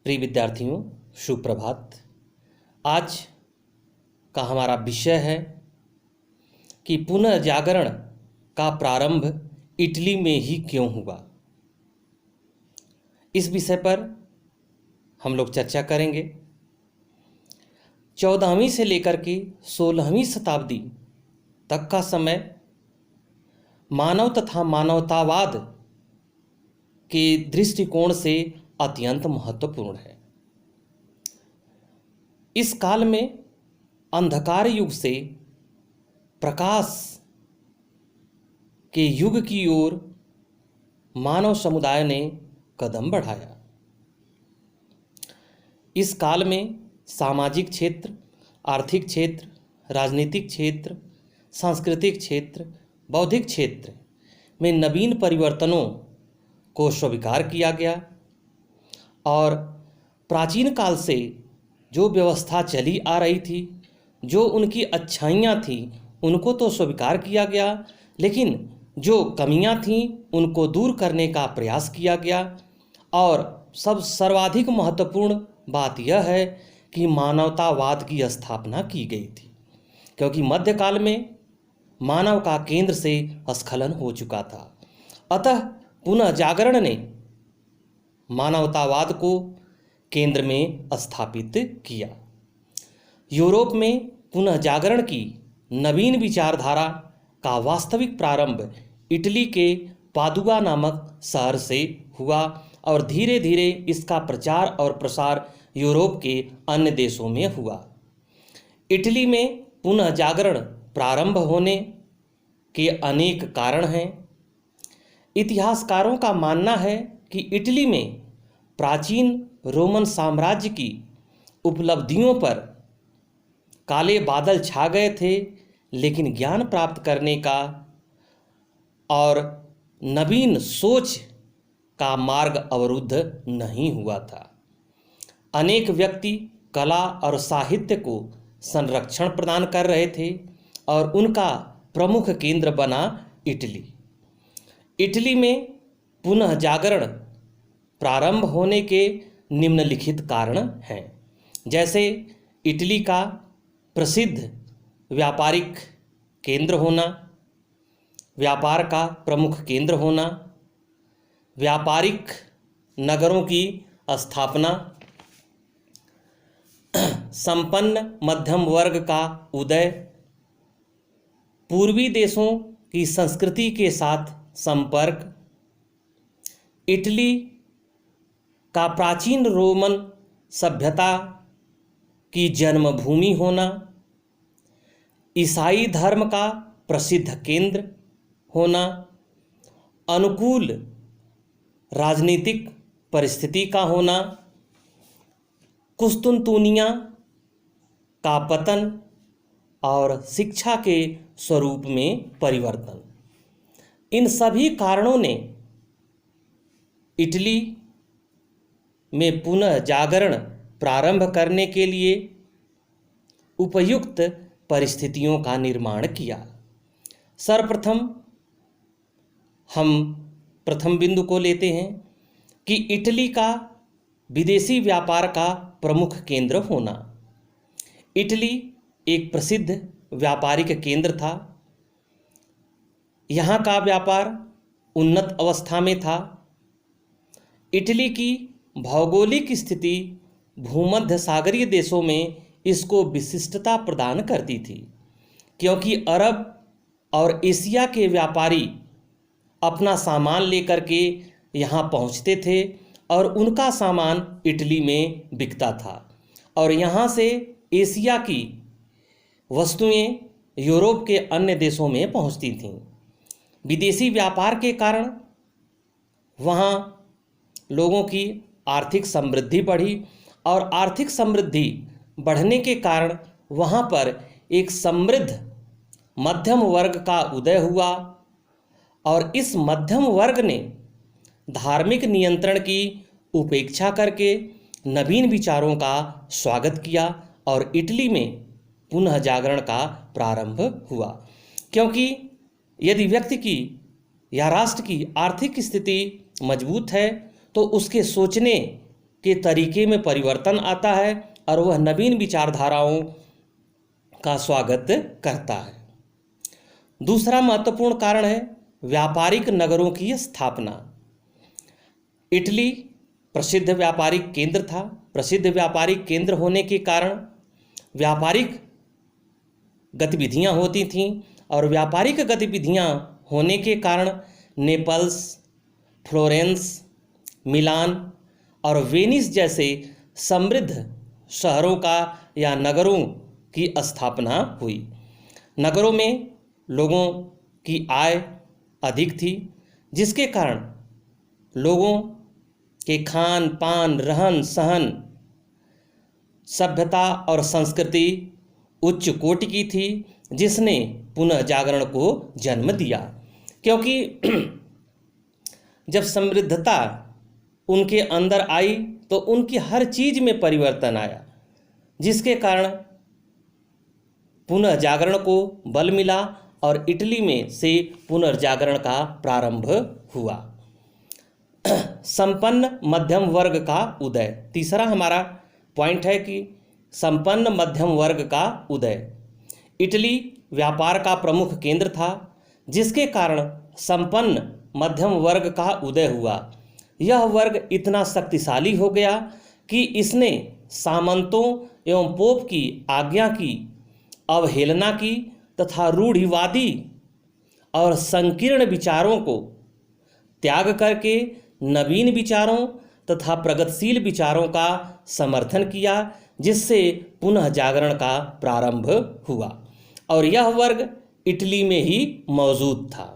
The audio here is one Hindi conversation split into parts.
प्रिय विद्यार्थियों, सुप्रभात। आज का हमारा विषय है कि पुनः जागरण का प्रारंभ इटली में ही क्यों हुआ। इस विषय पर हम लोग चर्चा करेंगे। 14वीं से लेकर के 16वीं शताब्दी तक का समय मानव तथा मानवतावाद के दृष्टिकोण से अत्यंत महत्वपूर्ण है। इस काल में अंधकार युग से प्रकाश के युग की ओर मानव समुदाय ने कदम बढ़ाया। इस काल में सामाजिक क्षेत्र, आर्थिक क्षेत्र, राजनीतिक क्षेत्र, सांस्कृतिक क्षेत्र, बौद्धिक क्षेत्र में नवीन परिवर्तनों को स्वीकार किया गया और प्राचीन काल से जो व्यवस्था चली आ रही थी, जो उनकी अच्छाइयाँ थीं, उनको तो स्वीकार किया गया, लेकिन जो कमियां थीं उनको दूर करने का प्रयास किया गया। और सर्वाधिक महत्वपूर्ण बात यह है कि मानवतावाद की स्थापना की गई थी, क्योंकि मध्यकाल में मानव का केंद्र से स्खलन हो चुका था। अतः पुनः जागरण ने मानवतावाद को केंद्र में स्थापित किया। यूरोप में पुनः जागरण की नवीन विचारधारा का वास्तविक प्रारंभ इटली के पादुआ नामक शहर से हुआ और धीरे धीरे इसका प्रचार और प्रसार यूरोप के अन्य देशों में हुआ। इटली में पुनः जागरण प्रारंभ होने के अनेक कारण हैं। इतिहासकारों का मानना है कि इटली में प्राचीन रोमन साम्राज्य की उपलब्धियों पर काले बादल छा गए थे, लेकिन ज्ञान प्राप्त करने का और नवीन सोच का मार्ग अवरुद्ध नहीं हुआ था। अनेक व्यक्ति कला और साहित्य को संरक्षण प्रदान कर रहे थे और उनका प्रमुख केंद्र बना इटली। इटली में पुनः जागरण प्रारंभ होने के निम्नलिखित कारण हैं, जैसे इटली का प्रसिद्ध व्यापारिक केंद्र होना, व्यापार का प्रमुख केंद्र होना, व्यापारिक नगरों की स्थापना, संपन्न मध्यम वर्ग का उदय, पूर्वी देशों की संस्कृति के साथ संपर्क, इटली का प्राचीन रोमन सभ्यता की जन्मभूमि होना, ईसाई धर्म का प्रसिद्ध केंद्र होना, अनुकूल राजनीतिक परिस्थिति का होना, कुस्तुनतुनिया का पतन और शिक्षा के स्वरूप में परिवर्तन। इन सभी कारणों ने इटली में पुनः जागरण प्रारंभ करने के लिए उपयुक्त परिस्थितियों का निर्माण किया। सर्वप्रथम हम प्रथम बिंदु को लेते हैं कि इटली का विदेशी व्यापार का प्रमुख केंद्र होना। इटली एक प्रसिद्ध व्यापारिक केंद्र था। यहाँ का व्यापार उन्नत अवस्था में था। इटली की भौगोलिक स्थिति भूमध्य सागरीय देशों में इसको विशिष्टता प्रदान करती थी, क्योंकि अरब और एशिया के व्यापारी अपना सामान लेकर के यहाँ पहुँचते थे और उनका सामान इटली में बिकता था और यहाँ से एशिया की वस्तुएं यूरोप के अन्य देशों में पहुँचती थीं। विदेशी व्यापार के कारण वहाँ लोगों की आर्थिक समृद्धि बढ़ी और आर्थिक समृद्धि बढ़ने के कारण वहाँ पर एक समृद्ध मध्यम वर्ग का उदय हुआ और इस मध्यम वर्ग ने धार्मिक नियंत्रण की उपेक्षा करके नवीन विचारों का स्वागत किया और इटली में पुनः जागरण का प्रारंभ हुआ। क्योंकि यदि व्यक्ति की या राष्ट्र की आर्थिक स्थिति मजबूत है तो उसके सोचने के तरीके में परिवर्तन आता है और वह नवीन विचारधाराओं का स्वागत करता है। दूसरा महत्वपूर्ण कारण है व्यापारिक नगरों की स्थापना। इटली प्रसिद्ध व्यापारिक केंद्र था। प्रसिद्ध व्यापारिक केंद्र होने के कारण व्यापारिक गतिविधियां होती थीं और व्यापारिक गतिविधियां होने के कारण नेपल्स, फ्लोरेंस, मिलान और वेनिस जैसे समृद्ध शहरों का या नगरों की स्थापना हुई। नगरों में लोगों की आय अधिक थी, जिसके कारण लोगों के खान पान, रहन सहन, सभ्यता और संस्कृति उच्च कोटि की थी, जिसने पुनः जागरण को जन्म दिया। क्योंकि जब समृद्धता उनके अंदर आई तो उनकी हर चीज में परिवर्तन आया, जिसके कारण पुनः जागरण को बल मिला और इटली में से पुनर्जागरण का प्रारंभ हुआ। संपन्न मध्यम वर्ग का उदय। तीसरा हमारा पॉइंट है कि संपन्न मध्यम वर्ग का उदय। इटली व्यापार का प्रमुख केंद्र था, जिसके कारण संपन्न मध्यम वर्ग का उदय हुआ। यह वर्ग इतना शक्तिशाली हो गया कि इसने सामंतों एवं पोप की आज्ञा की अवहेलना की तथा रूढ़िवादी और संकीर्ण विचारों को त्याग करके नवीन विचारों तथा प्रगतिशील विचारों का समर्थन किया, जिससे पुनः जागरण का प्रारंभ हुआ और यह वर्ग इटली में ही मौजूद था।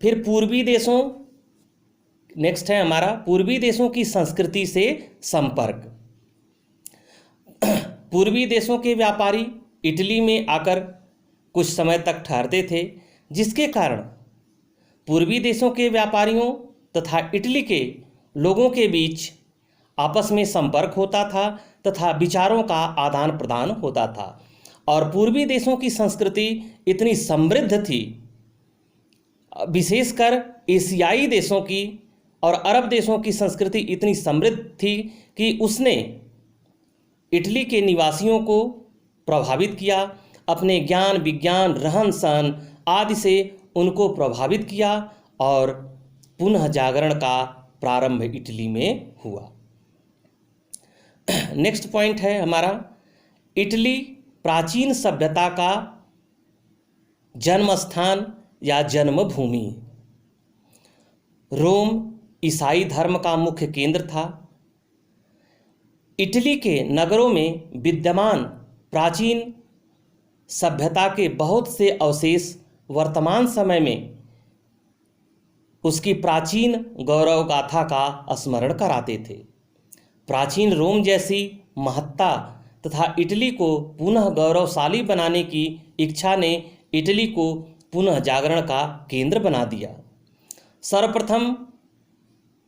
फिर पूर्वी देशों, नेक्स्ट है हमारा पूर्वी देशों की संस्कृति से संपर्क। पूर्वी देशों के व्यापारी इटली में आकर कुछ समय तक ठहरते थे, जिसके कारण पूर्वी देशों के व्यापारियों तथा इटली के लोगों के बीच आपस में संपर्क होता था तथा विचारों का आदान प्रदान होता था। और पूर्वी देशों की संस्कृति इतनी समृद्ध थी, विशेषकर एशियाई देशों की और अरब देशों की संस्कृति इतनी समृद्ध थी कि उसने इटली के निवासियों को प्रभावित किया, अपने ज्ञान, विज्ञान, रहन सहन आदि से उनको प्रभावित किया और पुनः जागरण का प्रारंभ इटली में हुआ। नेक्स्ट पॉइंट है हमारा इटली प्राचीन सभ्यता का जन्म स्थान या जन्मभूमि। रोम ईसाई धर्म का मुख्य केंद्र था। इटली के नगरों में विद्यमान प्राचीन सभ्यता के बहुत से अवशेष वर्तमान समय में उसकी प्राचीन गौरव गाथा का स्मरण कराते थे। प्राचीन रोम जैसी महत्ता तथा इटली को पुनः गौरवशाली बनाने की इच्छा ने इटली को पुनः जागरण का केंद्र बना दिया। सर्वप्रथम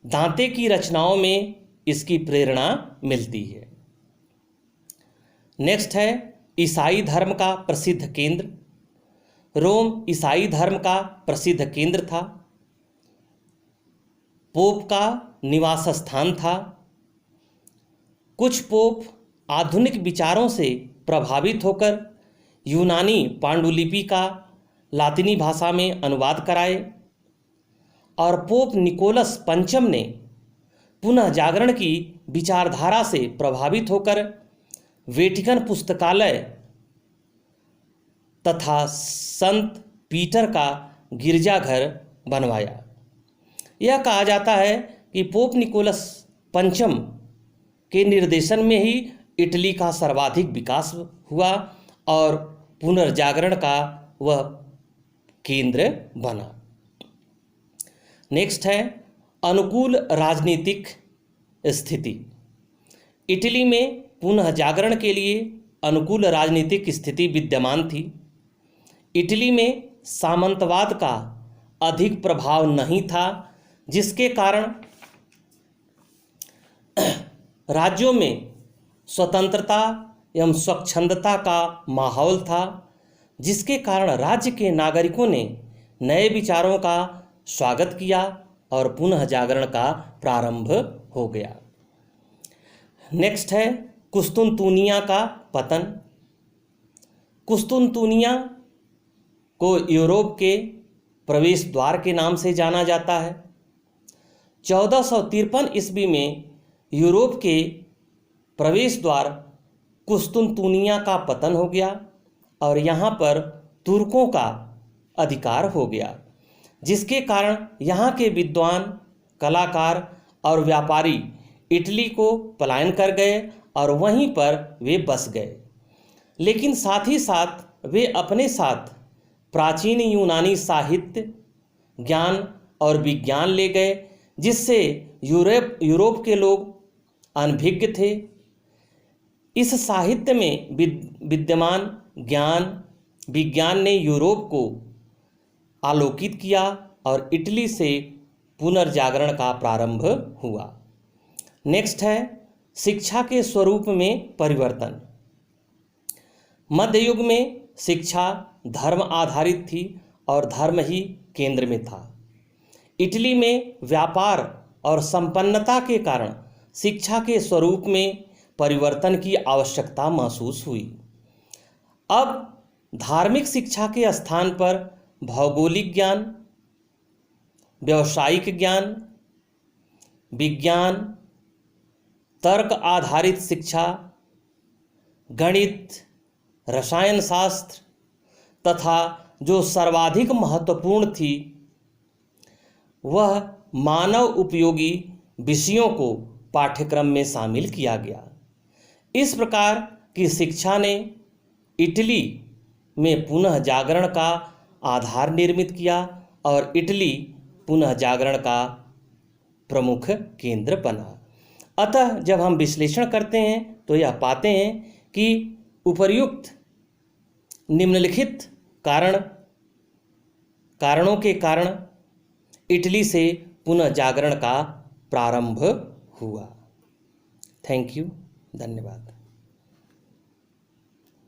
दांते की रचनाओं में इसकी प्रेरणा मिलती है। नेक्स्ट है ईसाई धर्म का प्रसिद्ध केंद्र। रोम ईसाई धर्म का प्रसिद्ध केंद्र था, पोप का निवास स्थान था। कुछ पोप आधुनिक विचारों से प्रभावित होकर यूनानी पांडुलिपि का लातिनी भाषा में अनुवाद कराए और पोप निकोलस पंचम ने पुनः जागरण की विचारधारा से प्रभावित होकर वेटिकन पुस्तकालय तथा संत पीटर का गिरजाघर बनवाया। यह कहा जाता है कि पोप निकोलस पंचम के निर्देशन में ही इटली का सर्वाधिक विकास हुआ और पुनर्जागरण का वह केंद्र बना। नेक्स्ट है अनुकूल राजनीतिक स्थिति। इटली में पुनः जागरण के लिए अनुकूल राजनीतिक स्थिति विद्यमान थी। इटली में सामंतवाद का अधिक प्रभाव नहीं था, जिसके कारण राज्यों में स्वतंत्रता एवं स्वच्छंदता का माहौल था, जिसके कारण राज्य के नागरिकों ने नए विचारों का स्वागत किया और पुनः जागरण का प्रारंभ हो गया। नेक्स्ट है कुस्तुनतुनिया का पतन। कुस्तुनतुनिया को यूरोप के प्रवेश द्वार के नाम से जाना जाता है। 1453 ईस्वी में यूरोप के प्रवेश द्वार कुस्तुनतुनिया का पतन हो गया और यहाँ पर तुर्कों का अधिकार हो गया, जिसके कारण यहाँ के विद्वान, कलाकार और व्यापारी इटली को पलायन कर गए और वहीं पर वे बस गए। लेकिन साथ ही साथ वे अपने साथ प्राचीन यूनानी साहित्य, ज्ञान और विज्ञान ले गए, जिससे यूरोप के लोग अनभिज्ञ थे। इस साहित्य में विद्यमान ज्ञान विज्ञान ने यूरोप को आलोकित किया और इटली से पुनर्जागरण का प्रारंभ हुआ। नेक्स्ट है शिक्षा के स्वरूप में परिवर्तन। मध्य युग में शिक्षा धर्म आधारित थी और धर्म ही केंद्र में था। इटली में व्यापार और संपन्नता के कारण शिक्षा के स्वरूप में परिवर्तन की आवश्यकता महसूस हुई। अब धार्मिक शिक्षा के स्थान पर भौगोलिक ज्ञान, व्यावसायिक ज्ञान, विज्ञान, तर्क आधारित शिक्षा, गणित, रसायन शास्त्र तथा जो सर्वाधिक महत्वपूर्ण थी वह मानव उपयोगी विषयों को पाठ्यक्रम में शामिल किया गया। इस प्रकार की शिक्षा ने इटली में पुनः जागरण का आधार निर्मित किया और इटली पुनः जागरण का प्रमुख केंद्र बना। अतः जब हम विश्लेषण करते हैं तो यह पाते हैं कि उपर्युक्त निम्नलिखित कारणों के कारण इटली से पुनः जागरण का प्रारंभ हुआ। थैंक यू, धन्यवाद।